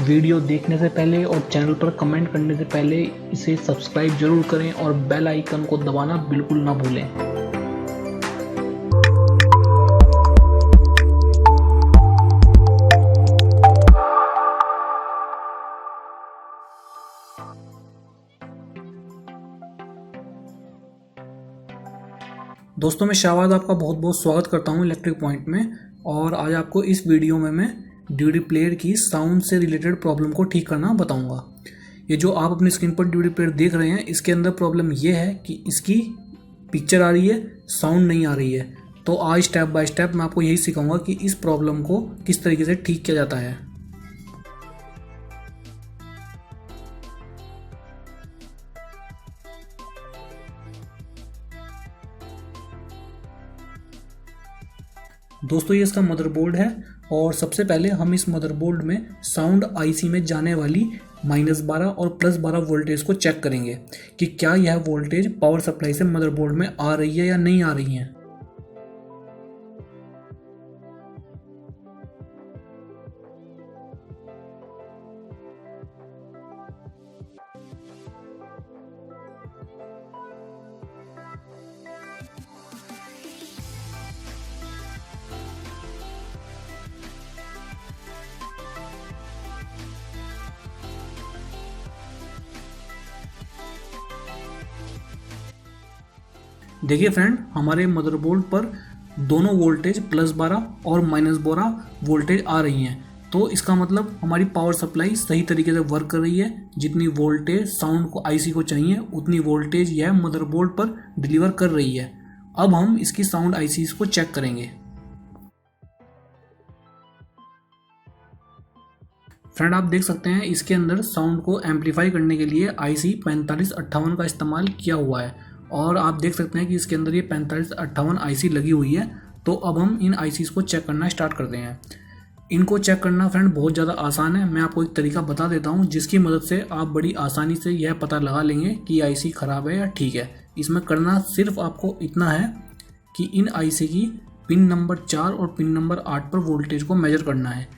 Video देखने से पहले और चैनल पर कमेंट करने से पहले इसे सब्सक्राइब जरूर करें और बेल आइकन को दबाना बिल्कुल ना भूलें। दोस्तों मैं शाहबाज आपका बहुत बहुत स्वागत करता हूं इलेक्ट्रिक पॉइंट में। और आज आपको इस वीडियो में मैं डीवीडी प्लेयर की साउंड से रिलेटेड प्रॉब्लम को ठीक करना बताऊंगा। ये जो आप अपनी स्क्रीन पर डीवीडी प्लेयर देख रहे हैं, इसके अंदर प्रॉब्लम ये है कि इसकी पिक्चर आ रही है, साउंड नहीं आ रही है। तो आज स्टेप बाय स्टेप मैं आपको यही सिखाऊंगा कि इस प्रॉब्लम को किस तरीके से ठीक किया जाता है। दोस्तों ये इसका मदरबोर्ड है और सबसे पहले हम इस मदरबोर्ड में साउंड आईसी में जाने वाली -12 और +12 वोल्टेज को चेक करेंगे कि क्या यह वोल्टेज पावर सप्लाई से मदरबोर्ड में आ रही है या नहीं आ रही है। देखिए फ्रेंड, हमारे मदरबोर्ड पर दोनों वोल्टेज +12 और -12 वोल्टेज आ रही हैं। तो इसका मतलब हमारी पावर सप्लाई सही तरीके से वर्क कर रही है। जितनी वोल्टेज साउंड को आईसी को चाहिए उतनी वोल्टेज यह मदरबोर्ड पर डिलीवर कर रही है। अब हम इसकी साउंड आईसी को चेक करेंगे। फ्रेंड आप देख सकते हैं इसके अंदर साउंड को एम्पलीफाई करने के लिए आईसी 4558 का इस्तेमाल किया हुआ है। और आप देख सकते हैं कि इसके अंदर ये 4558 आईसी लगी हुई है। तो अब हम इन आईसीज़ को चेक करना स्टार्ट करते हैं। इनको चेक करना फ्रेंड बहुत ज़्यादा आसान है। मैं आपको एक तरीका बता देता हूँ जिसकी मदद से आप बड़ी आसानी से यह पता लगा लेंगे कि आईसी ख़राब है या ठीक है। इसमें करना सिर्फ आपको इतना है कि इन आईसी की पिन नंबर 4 और पिन नंबर 8 पर वोल्टेज को मेजर करना है।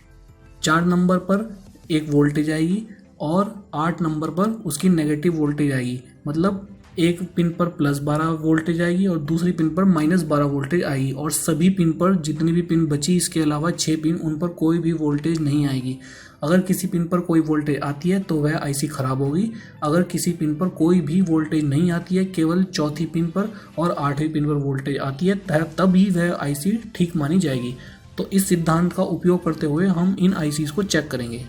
4 नंबर पर एक वोल्टेज आएगी और 8 नंबर पर उसकी नेगेटिव वोल्टेज आएगी। मतलब एक पिन पर +12 वोल्टेज आएगी और दूसरी पिन पर -12 वोल्टेज आएगी। और सभी पिन पर जितनी भी पिन बची, इसके अलावा 6 पिन, उन पर कोई भी वोल्टेज नहीं आएगी। अगर किसी पिन पर कोई वोल्टेज आती है तो वह आईसी ख़राब होगी। अगर किसी पिन पर कोई भी वोल्टेज नहीं आती है, केवल चौथी पिन पर और 8वीं पिन पर वोल्टेज आती है, तब ही वह आईसी ठीक मानी जाएगी। तो इस सिद्धांत का उपयोग करते हुए हम इन आईसीज़ को चेक करेंगे।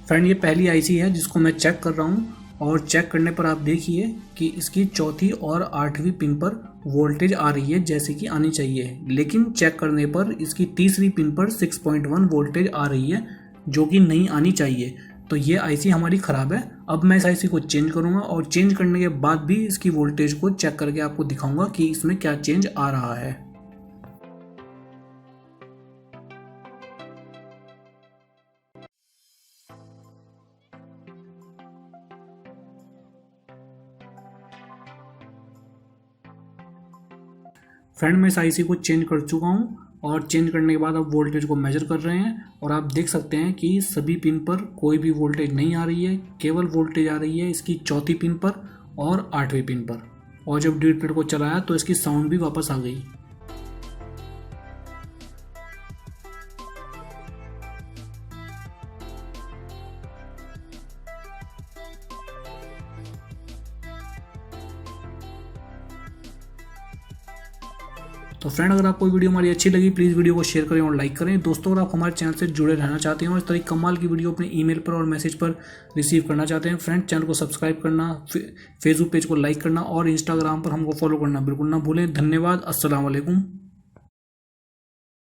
फ्रेंड ये पहली आईसी है जिसको मैं चेक कर रहा हूँ। और चेक करने पर आप देखिए कि इसकी चौथी और 8वीं पिन पर वोल्टेज आ रही है जैसे कि आनी चाहिए। लेकिन चेक करने पर इसकी तीसरी पिन पर 6.1 वोल्टेज आ रही है जो कि नहीं आनी चाहिए। तो ये आईसी हमारी ख़राब है। अब मैं इस आईसी को चेंज करूँगा और चेंज करने के बाद भी इसकी वोल्टेज को चेक करके आपको दिखाऊँगा कि इसमें क्या चेंज आ रहा है। फ्रेंड मैं इस आईसी को चेंज कर चुका हूँ और चेंज करने के बाद अब वोल्टेज को मेजर कर रहे हैं। और आप देख सकते हैं कि सभी पिन पर कोई भी वोल्टेज नहीं आ रही है, केवल वोल्टेज आ रही है इसकी चौथी पिन पर और 8वीं पिन पर। और जब डीवीडी प्लेयर को चलाया तो इसकी साउंड भी वापस आ गई। तो फ्रेंड अगर आपको वीडियो हमारी अच्छी लगी प्लीज़ वीडियो को शेयर करें और लाइक करें। दोस्तों अगर आप हमारे चैनल से जुड़े रहना चाहते हैं और इस तरह कमाल की वीडियो अपने ईमेल पर और मैसेज पर रिसीव करना चाहते हैं, फ्रेंड चैनल को सब्सक्राइब करना, फेसबुक पेज को लाइक करना और इंस्टाग्राम पर हमको फॉलो करना बिल्कुल ना भूलें। धन्यवाद। अस्सलाम वालेकुम।